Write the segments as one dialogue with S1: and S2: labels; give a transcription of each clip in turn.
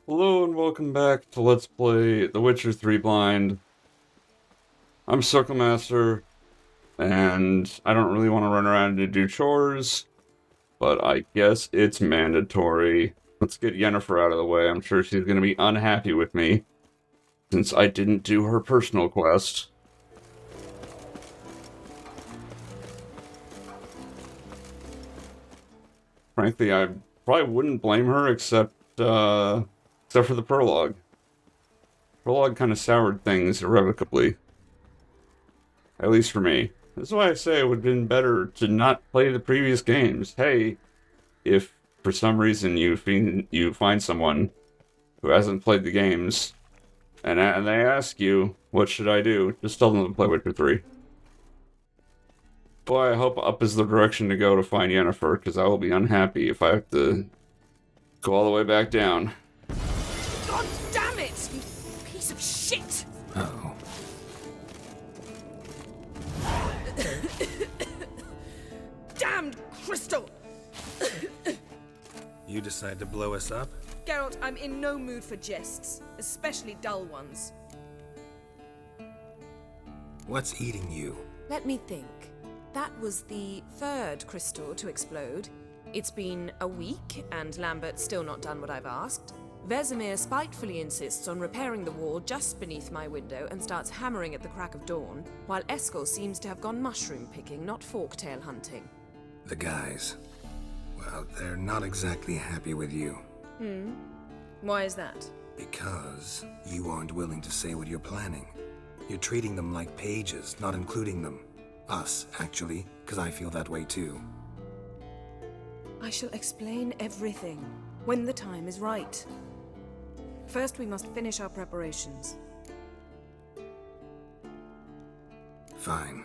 S1: Hello and welcome back to Let's Play The Witcher 3 Blind. I'm Circle Master, and I don't really want to run around and do chores, but I guess it's mandatory. Let's get Yennefer out of the way. I'm sure she's going to be unhappy with me, since I didn't do her personal quest. Frankly, I probably wouldn't blame her except for the prologue. Prologue kind of soured things irrevocably. At least for me. That's why I say it would have been better to not play the previous games. Hey, if for some reason you find someone who hasn't played the games, and they ask you, what should I do? Just tell them to play Witcher 3. Boy, I hope up is the direction to go to find Yennefer, because I will be unhappy if I have to go all the way back down.
S2: God damn it, you piece of shit!
S3: Oh.
S2: Damned crystal!
S3: You decide to blow us up?
S2: Geralt, I'm in no mood for jests, especially dull ones.
S3: What's eating you?
S4: Let me think. That was the third crystal to explode. It's been a week, and Lambert's still not done what I've asked. Vesemir spitefully insists on repairing the wall just beneath my window and starts hammering at the crack of dawn, while Eskel seems to have gone mushroom picking, not forktail hunting.
S3: The guys. Well, they're not exactly happy with you.
S2: Why is that?
S3: Because you aren't willing to say what you're planning. You're treating them like pages, not including them. Us, actually, because I feel that way too.
S2: I shall explain everything when the time is right. First, we must finish our preparations.
S3: Fine.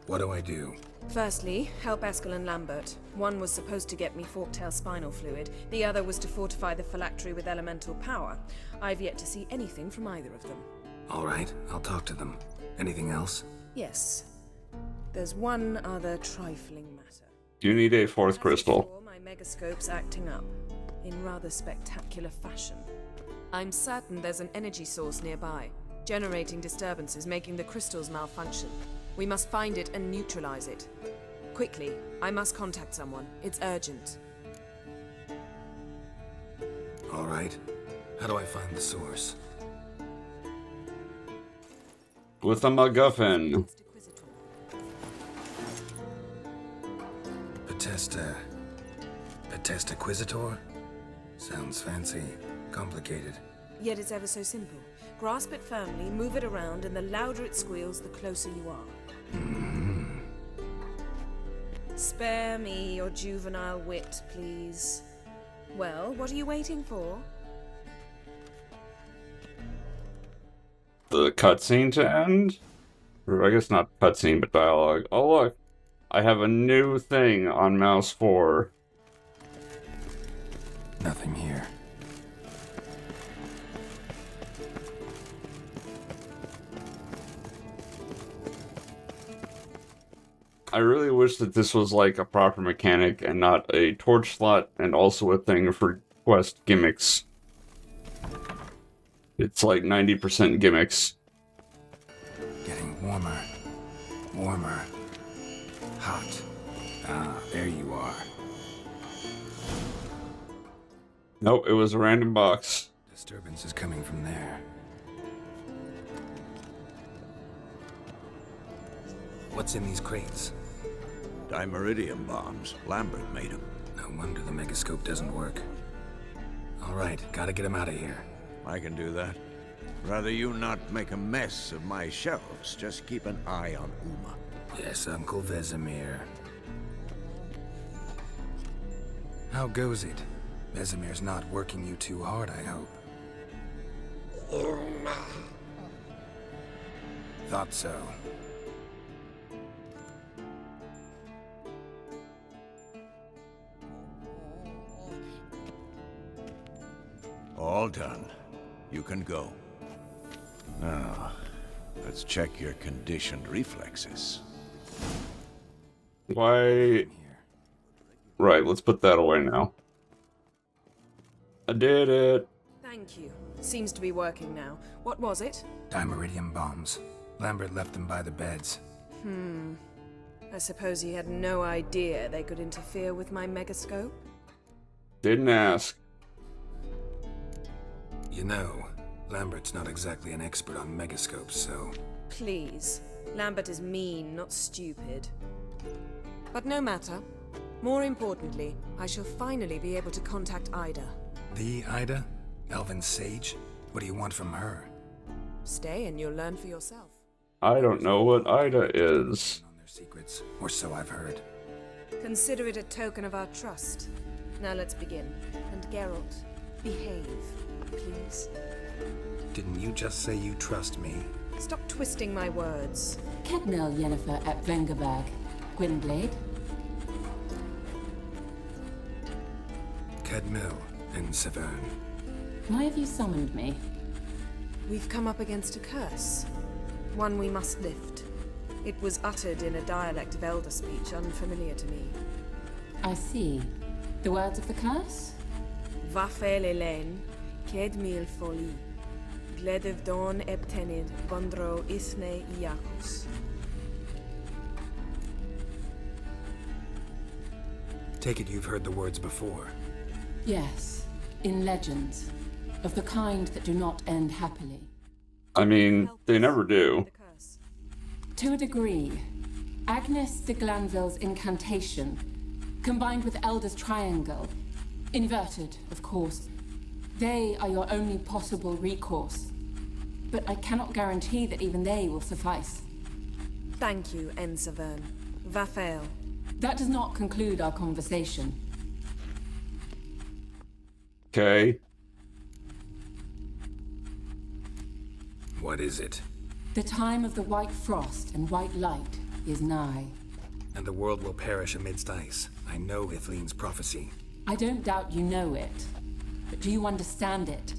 S3: What do I do?
S2: Firstly, help Eskel and Lambert. One was supposed to get me forktail spinal fluid, the other was to fortify the phylactery with elemental power. I've yet to see anything from either of them.
S3: All right, I'll talk to them. Anything else?
S2: Yes. There's one other trifling matter.
S1: You need a fourth
S2: As
S1: crystal.
S2: before, my megascope's acting up, in rather spectacular fashion.
S4: I'm certain there's an energy source nearby, generating disturbances, making the crystals malfunction. We must find it and neutralize it. Quickly, I must contact someone. It's urgent.
S3: All right. How do I find the source?
S1: With a MacGuffin.
S3: Potesta Quisitor? Sounds fancy. Complicated.
S2: Yet it's ever so simple. Grasp it firmly, move it around, and the louder it squeals, the closer you are. Spare me your juvenile wit, please. Well, what are you waiting for?
S1: The cutscene to end? Or I guess not cutscene, but dialogue. Oh look, I have a new thing on mouse 4.
S3: Nothing here.
S1: I really wish that this was like a proper mechanic and not a torch slot and also a thing for quest gimmicks. It's like 90% gimmicks.
S3: Getting warmer. Warmer. Hot. Ah, there you are.
S1: Nope, it was a random box.
S3: Disturbance is coming from there. What's in these crates?
S5: Dimeridium bombs. Lambert made them.
S3: No wonder the megascope doesn't work. All right, gotta get him out of here.
S5: I can do that. Rather you not make a mess of my shelves. Just keep an eye on Uma.
S3: Yes, Uncle Vesemir. How goes it? Vesemir's not working you too hard, I hope. Thought so.
S5: All done. You can go. Now, let's check your conditioned reflexes.
S1: Why? Right, let's put that away now. I did it.
S2: Thank you. Seems to be working now. What was it?
S3: Dimeridium bombs. Lambert left them by the beds.
S2: I suppose he had no idea they could interfere with my megascope?
S1: Didn't ask.
S3: You know, Lambert's not exactly an expert on megascopes, so...
S2: Please. Lambert is mean, not stupid. But no matter. More importantly, I shall finally be able to contact Ida.
S3: The Ida? Elven Sage? What do you want from her?
S2: Stay and you'll learn for yourself.
S1: I don't know what Ida is.
S3: On their secrets, or so I've heard.
S2: Consider it a token of our trust. Now let's begin. And Geralt, behave, please.
S3: Didn't you just say you trust me?
S2: Stop twisting my words.
S6: Kednel Yennefer at Berengar, Gwynblade.
S3: Kedmil and Severn.
S6: Why have you summoned me?
S2: We've come up against a curse. One we must lift. It was uttered in a dialect of Elder speech unfamiliar to me.
S6: I see. The words of the curse?
S2: Vafel Elaine, Kedmil Foli, Gledev Don Ebtenid, Gondro Isne Iacus.
S3: Take it you've heard the words before.
S6: Yes, in legends. Of the kind that do not end happily.
S1: I mean, they never do.
S2: The curse.
S6: To a degree, Agnes de Glanville's incantation, combined with Elder's triangle, inverted, of course, they are your only possible recourse. But I cannot guarantee that even they will suffice.
S2: Thank you, Ensevern. Vafel.
S6: That does not conclude our conversation.
S1: Okay.
S3: What is it?
S6: The time of the white frost and white light is nigh.
S3: And the world will perish amidst ice. I know Ithleen's prophecy.
S6: I don't doubt you know it, but do you understand it?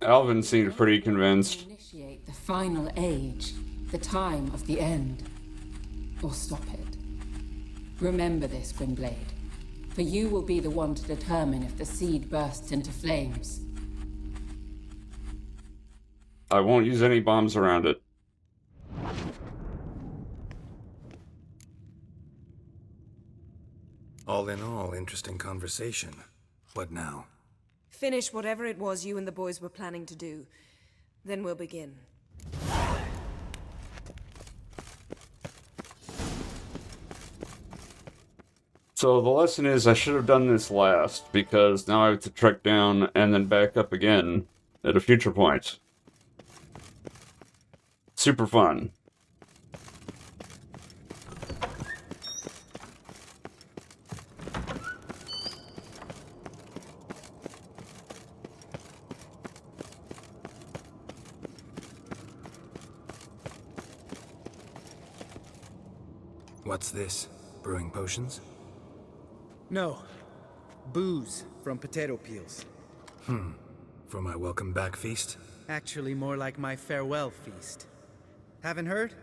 S1: Alvin seemed pretty convinced.
S6: Initiate the final age, the time of the end. Or stop it. Remember this, Gwynblade, for you will be the one to determine if the seed bursts into flames.
S1: I won't use any bombs around it.
S3: All in all, interesting conversation. What now?
S2: Finish whatever it was you and the boys were planning to do. Then we'll begin.
S1: So the lesson is I should have done this last, because now I have to trek down and then back up again at a future point. Super fun.
S3: What's this? Brewing potions?
S7: No. Booze from potato peels.
S3: For my welcome back feast?
S7: Actually more like my farewell feast. Haven't heard?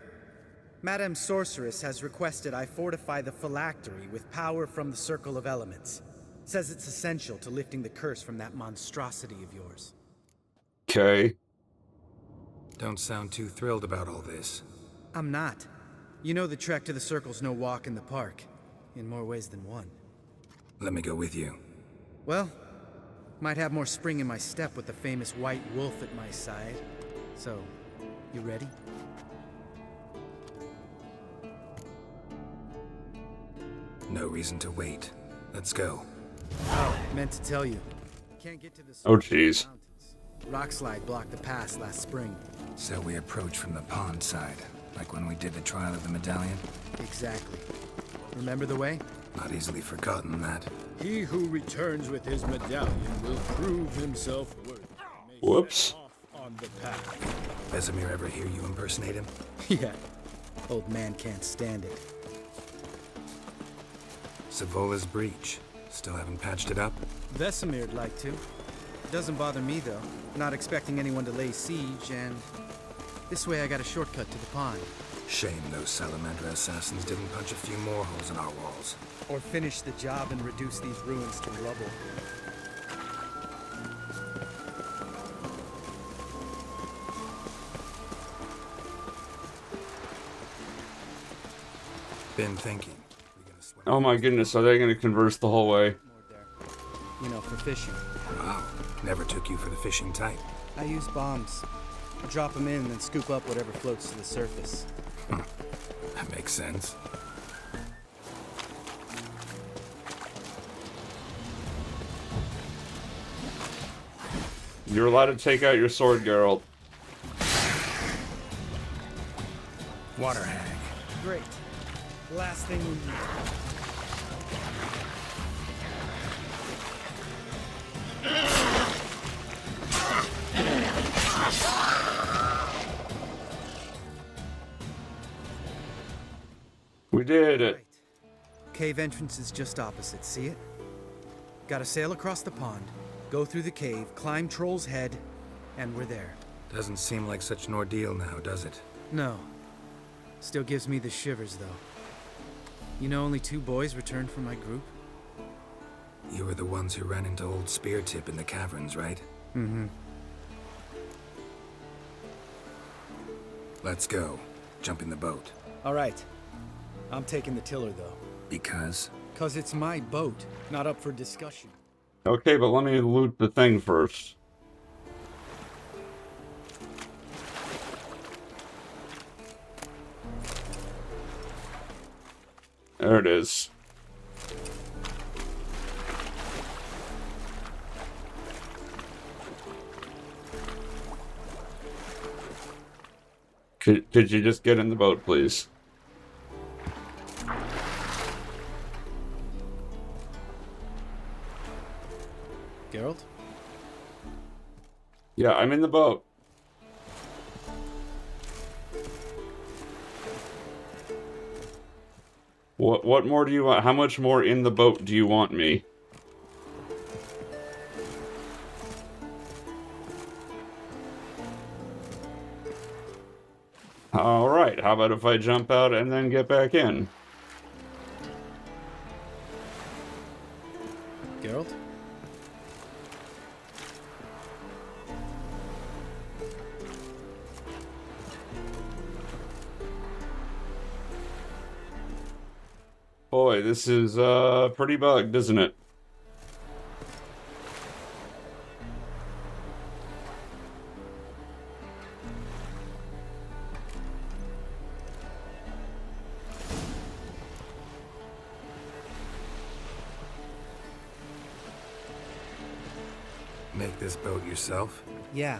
S7: Madame Sorceress has requested I fortify the phylactery with power from the Circle of Elements. Says it's essential to lifting the curse from that monstrosity of yours.
S1: Okay.
S3: Don't sound too thrilled about all this.
S7: I'm not. You know the trek to the Circle's no walk in the park. In more ways than one.
S3: Let me go with you.
S7: Well, might have more spring in my step with the famous white wolf at my side. So, you ready?
S3: No reason to wait. Let's go.
S7: Oh, meant to tell you. Can't get to the
S1: Oh,
S7: Circle
S1: jeez.
S7: mountains. Rockslide blocked the pass last spring.
S3: So we approach from the pond side, like when we did the trial of the medallion?
S7: Exactly. Remember the way?
S3: Not easily forgotten, that.
S8: He who returns with his medallion will prove himself worthy. May
S1: Whoops.
S8: set off on the path.
S3: Vesemir ever hear you impersonate him?
S7: Yeah. Old man can't stand it.
S3: Savola's breach. Still haven't patched it up?
S7: Vesemir'd like to. Doesn't bother me, though. Not expecting anyone to lay siege, and... this way I got a shortcut to the pond.
S3: Shame those Salamander assassins didn't punch a few more holes in our walls.
S7: Or finish the job and reduce these ruins to rubble.
S3: Been thinking. We're gonna swim.
S1: Oh my goodness, are they going to converse the whole way?
S7: More there. You know, for fishing.
S3: Wow. Never took you for the fishing type.
S7: I use bombs. I drop them in and then scoop up whatever floats to the surface.
S3: That makes sense.
S1: You're allowed to take out your sword, Geralt.
S3: Water hag.
S7: Great. Last thing we need.
S1: We did it.
S7: Right. Cave entrance is just opposite, see it? Gotta sail across the pond, go through the cave, climb Troll's Head, and we're there.
S3: Doesn't seem like such an ordeal now, does it?
S7: No. Still gives me the shivers, though. You know only 2 boys returned from my group?
S3: You were the ones who ran into old Speartip in the caverns, right?
S7: Mm-hmm.
S3: Let's go. Jump in the boat.
S7: All right. I'm taking the tiller, though.
S3: Because?
S7: 'Cause it's my boat, not up for discussion.
S1: Okay, but let me loot the thing first. There it is. Could you just get in the boat, please?
S7: Geralt?
S1: Yeah, I'm in the boat. What more do you want? How much more in the boat do you want me? Alright, how about if I jump out and then get back in?
S7: Geralt?
S1: Boy, this is pretty bugged, isn't it?
S3: Make this boat yourself?
S7: Yeah.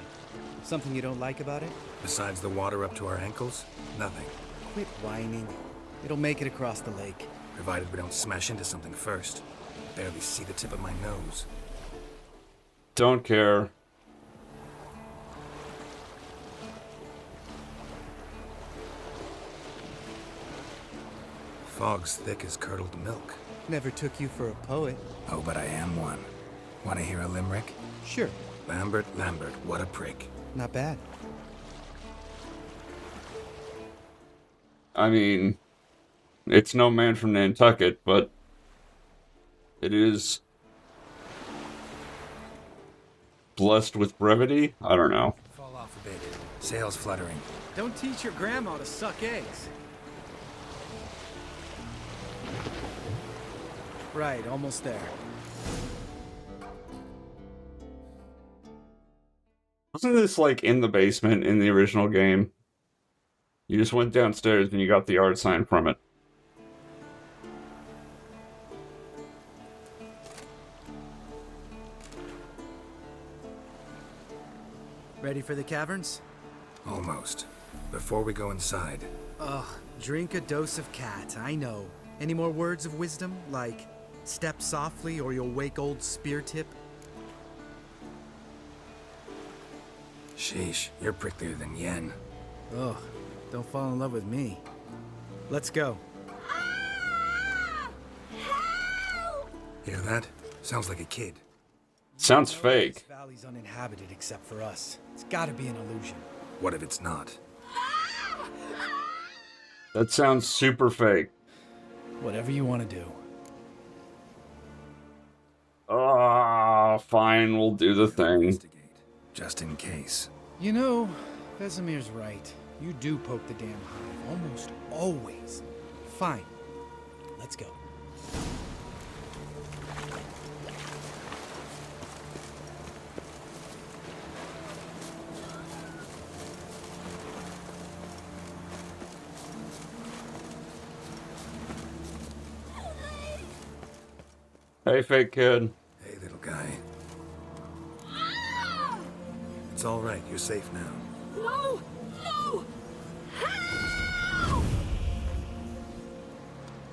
S7: Something you don't like about it?
S3: Besides the water up to our ankles? Nothing.
S7: Quit whining. It'll make it across the lake.
S3: Provided we don't smash into something first. Barely see the tip of my nose.
S1: Don't care.
S3: Fog's thick as curdled milk.
S7: Never took you for a poet.
S3: Oh, but I am one. Want to hear a limerick?
S7: Sure.
S3: Lambert, Lambert, what a prick.
S7: Not bad.
S1: I mean, it's no man from Nantucket, but it is blessed with brevity? I don't know.
S3: Fall off a bit. Sails fluttering.
S7: Don't teach your grandma to suck eggs. Right, almost there.
S1: Wasn't this like in the basement in the original game? You just went downstairs and you got the art sign from it.
S7: Ready for the caverns?
S3: Almost. Before we go inside,
S7: Ugh, drink a dose of cat, I know. Any more words of wisdom, like step softly or you'll wake old Speartip?
S3: sheesh, you're pricklier than Yen.
S7: Ugh, don't fall in love with me. Let's go.
S3: Hear that? Sounds like a kid.
S1: Sounds
S7: This
S1: fake.
S7: valley's uninhabited except for us. It's gotta be an illusion.
S3: What if it's not?
S1: That sounds super fake.
S7: Whatever you want to do.
S1: Ah, fine, we'll do the thing.
S3: Investigate, just in case.
S7: You know, Vesemir's right. You do poke the damn hive, almost always. Fine, let's go.
S1: Hey, fake kid.
S3: Hey, little guy. It's all right. You're safe now.
S6: No! No!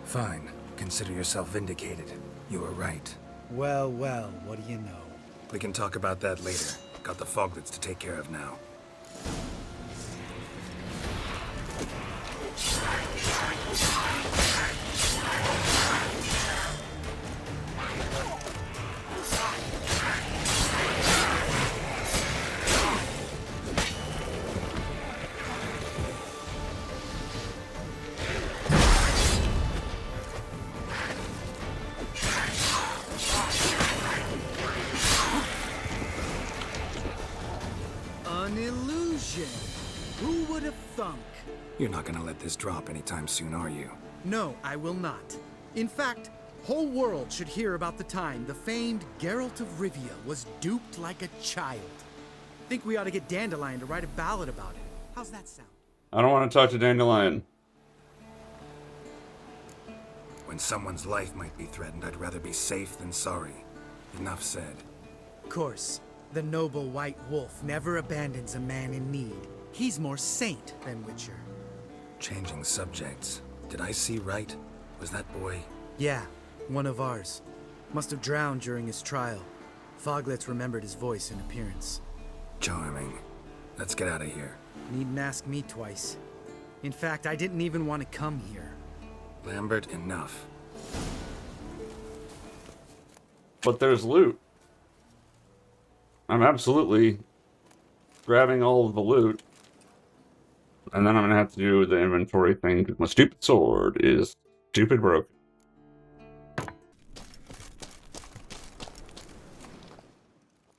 S3: Fine. Consider yourself vindicated. You were right.
S7: Well, well, what do you know?
S3: We can talk about that later. Got the foglets to take care of now.
S7: An illusion. Who would have thunk?
S3: You're not gonna let this drop anytime soon, are you?
S7: No, I will not. In fact, whole world should hear about the time the famed Geralt of Rivia was duped like a child. Think we ought to get Dandelion to write a ballad about it. How's that sound?
S1: I don't want to talk to Dandelion.
S3: When someone's life might be threatened, I'd rather be safe than sorry. Enough said.
S7: Of course, the noble white wolf never abandons a man in need. He's more saint than Witcher.
S3: Changing subjects. Did I see right? Was that boy?
S7: Yeah, one of ours. Must have drowned during his trial. Foglets remembered his voice and appearance.
S3: Charming. Let's get out of here.
S7: Needn't ask me twice. In fact, I didn't even want to come here.
S3: Lambert, enough.
S1: But there's loot. I'm absolutely grabbing all of the loot. And then I'm going to have to do the inventory thing because my stupid sword is stupid broken.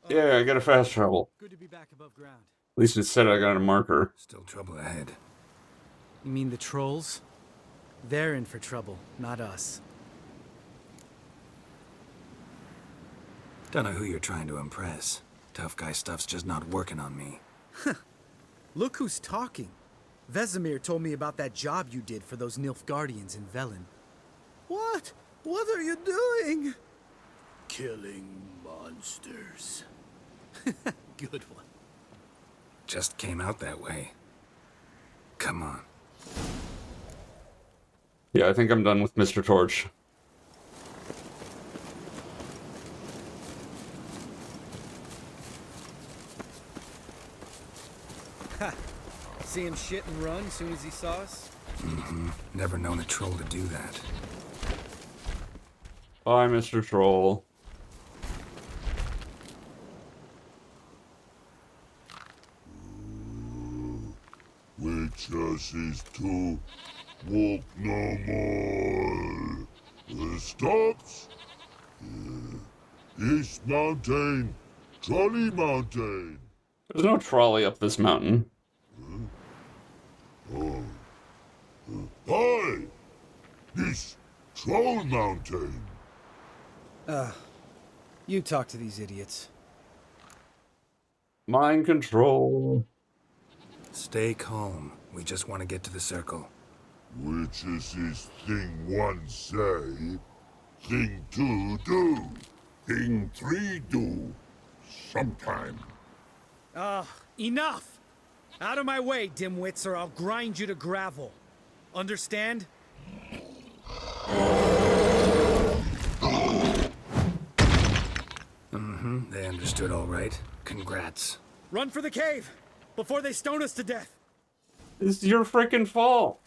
S1: Yeah, I got a fast travel.
S7: Good to be back above ground.
S1: At least it said I got a marker.
S3: Still trouble ahead.
S7: You mean the trolls? They're in for trouble, not us.
S3: Don't know who you're trying to impress. Tough guy stuff's just not working on me.
S7: Look who's talking. Vesemir told me about that job you did for those Nilfgaardians in Velen. What? What are you doing?
S8: Killing monsters.
S7: Good one.
S3: Just came out that way. Come on.
S1: Yeah, I think I'm done with Mr. Torch.
S7: Ha! See him shit and run as soon as he saw us?
S3: Mm-hmm. Never known a troll to do that.
S1: Bye, Mr. Troll.
S9: Witches is to walk no more. Stops. East Mountain, Trolley Mountain.
S1: There's no trolley up this mountain.
S9: Hi! This Troll Mountain.
S7: You talk to these idiots.
S1: Mind control.
S3: Stay calm. We just want to get to the circle.
S9: Witches is thing one say, thing two do, thing three do. Sometime.
S7: Enough! Out of my way, dimwits, or I'll grind you to gravel. Understand?
S3: Mm-hmm. They understood all right. Congrats.
S7: Run for the cave! Before they stone us to death!
S1: It's your freaking fault.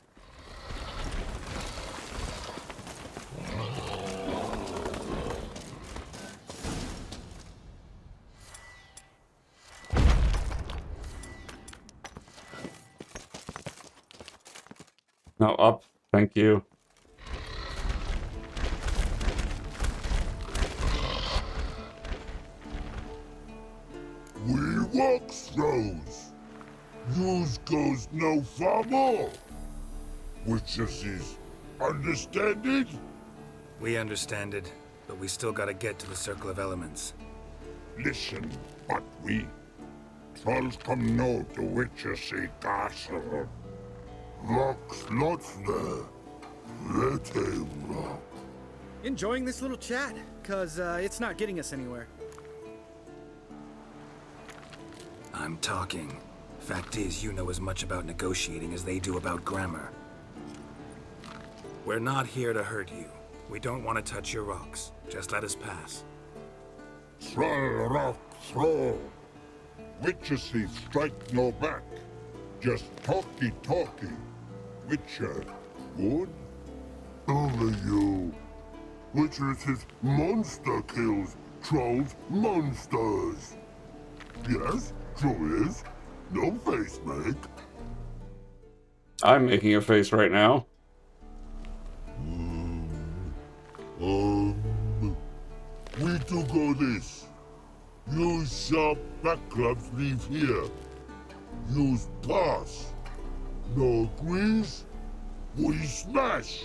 S1: No, up. Thank you.
S9: We walks rows. News goes no far more. Witches is understand it?
S3: We understand it, but we still gotta get to the Circle of Elements.
S9: Listen, but we trolls come no to Witcher castle. Rocks lots there. Let him rock.
S7: Enjoying this little chat, cause it's not getting us anywhere.
S3: I'm talking. Fact is, you know as much about negotiating as they do about grammar. We're not here to hurt you. We don't want to touch your rocks. Just let us pass.
S9: Troll rock throw. Witcher strike no back. Just talky. Witcher, good? Only you. Witcher is monster kills. Trolls monsters. Yes, true is. No face make.
S1: I'm making a face right now.
S9: We do go this. Use sharp backups leave here. Use pass. No agrees? We smash.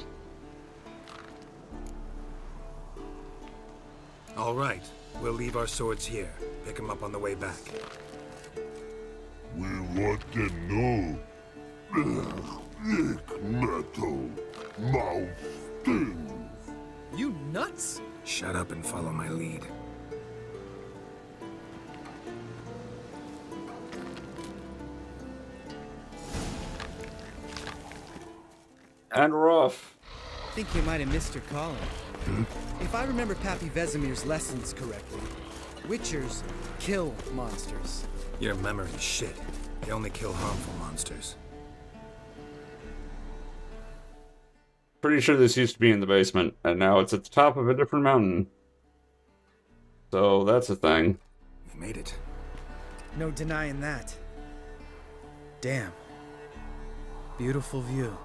S3: All right. We'll leave our swords here. Pick them up on the way back.
S9: We want to know. Thick metal. Mouth stings.
S7: You nuts?
S3: Shut up and follow my lead.
S1: And we're off.
S7: I think you might have missed your calling. If I remember Pappy Vesemir's lessons correctly, Witchers kill monsters.
S3: Your memory's shit. They only kill harmful monsters.
S1: Pretty sure this used to be in the basement, and now it's at the top of a different mountain. So that's a thing.
S3: We made it.
S7: No denying that. Damn. Beautiful view.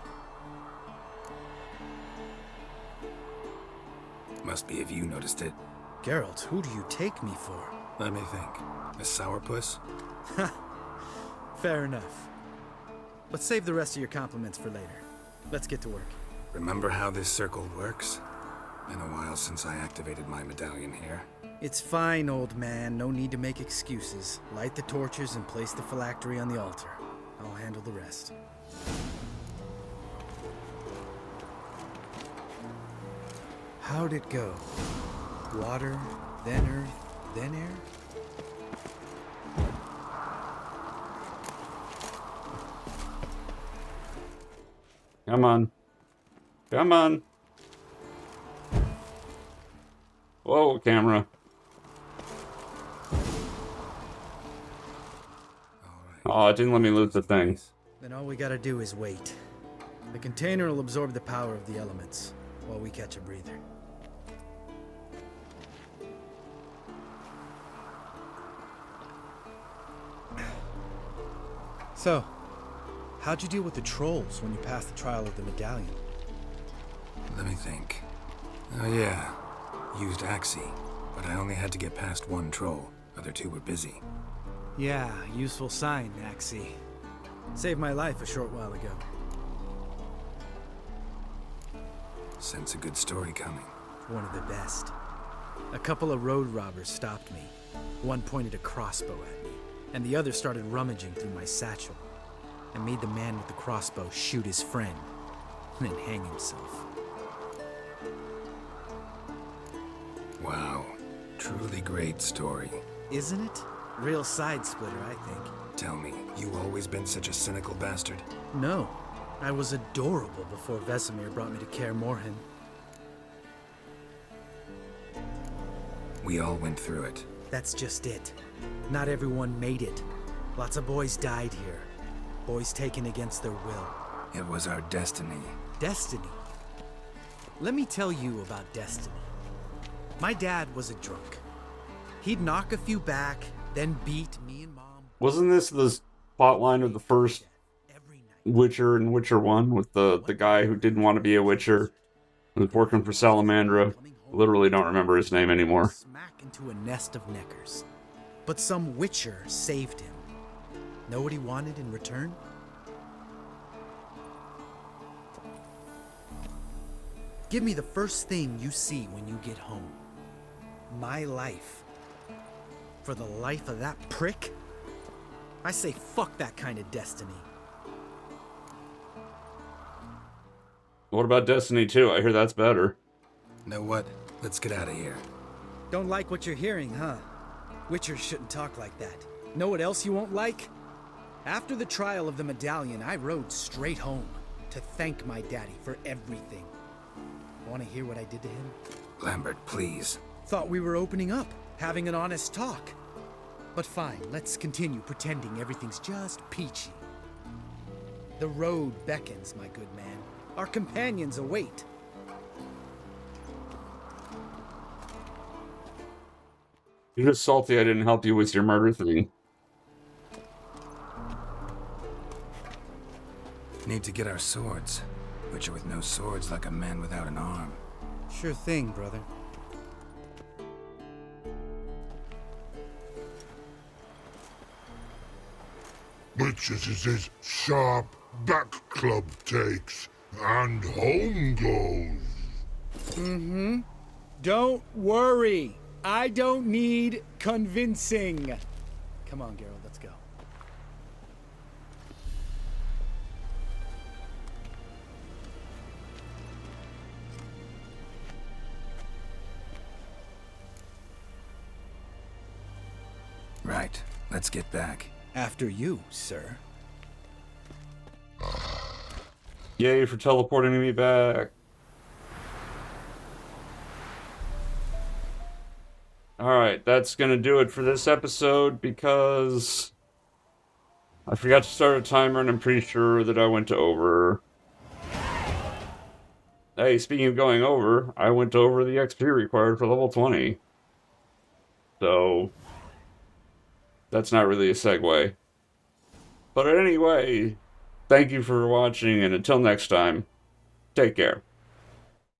S3: Must be if you noticed it.
S7: Geralt, who do you take me for?
S3: Let me think. A sourpuss?
S7: Fair enough. But save the rest of your compliments for later. Let's get to work.
S3: Remember how this circle works? Been a while since I activated my medallion here.
S7: It's fine, old man. No need to make excuses. Light the torches and place the phylactery on the altar. I'll handle the rest. How'd it go? Water, then earth, then air?
S1: Come on. Come on. Whoa, camera. Oh, it didn't let me loot the thing.
S7: Then all we gotta do is wait. The container will absorb the power of the elements, while we catch a breather. So, how'd you deal with the trolls when you passed the trial of the medallion?
S3: Let me think. Oh yeah. Used Axie, but I only had to get past one troll. Other two were busy.
S7: Yeah, useful sign, Axie. Saved my life a short while ago.
S3: Sense a good story coming.
S7: One of the best. A couple of road robbers stopped me. One pointed a crossbow at me, and the other started rummaging through my satchel. I made the man with the crossbow shoot his friend, and then hang himself.
S3: Wow. Truly great story.
S7: Isn't it? Real side splitter, I think.
S3: Tell me, you always been such a cynical bastard?
S7: No. I was adorable before Vesemir brought me to Kaer Morhen.
S3: We all went through it.
S7: That's just it. Not everyone made it. Lots of boys died here. Boys taken against their will.
S3: It was our destiny.
S7: Destiny? Let me tell you about destiny. My dad was a drunk. He'd knock a few back, then beat me and Mom.
S1: Wasn't this the plotline of the first Witcher and Witcher 1 with the guy who didn't want to be a Witcher, who was working for Salamandra? Literally don't remember his name anymore.
S7: Smack into a nest of neckers. But some Witcher saved him. Know what he wanted in return? Give me the first thing you see when you get home. My life. For the life of that prick? I say fuck that kind of destiny.
S1: What about Destiny 2? I hear that's better.
S3: Know what? Let's get out of here.
S7: Don't like what you're hearing, huh? Witchers shouldn't talk like that. Know what else you won't like? After the trial of the medallion, I rode straight home to thank my daddy for everything. Want to hear what I did to him?
S3: Lambert, please.
S7: Thought we were opening up, having an honest talk. But fine, let's continue pretending everything's just peachy. The road beckons, my good man. Our companions await.
S1: You're just salty I didn't help you with your murder thing.
S3: Need to get our swords. Witcher with no swords like a man without an arm.
S7: Sure thing, brother.
S9: Witches is his sharp back club takes, and home goes.
S7: Don't worry. I don't need convincing. Come on, Geralt, let's go.
S3: Right. Let's get back.
S7: After you, sir.
S1: Yay for teleporting me back. Alright, that's gonna do it for this episode because I forgot to start a timer and I'm pretty sure that I went to over. Hey, speaking of going over, I went over the XP required for level 20. So, that's not really a segue. But anyway, thank you for watching, and until next time, take care.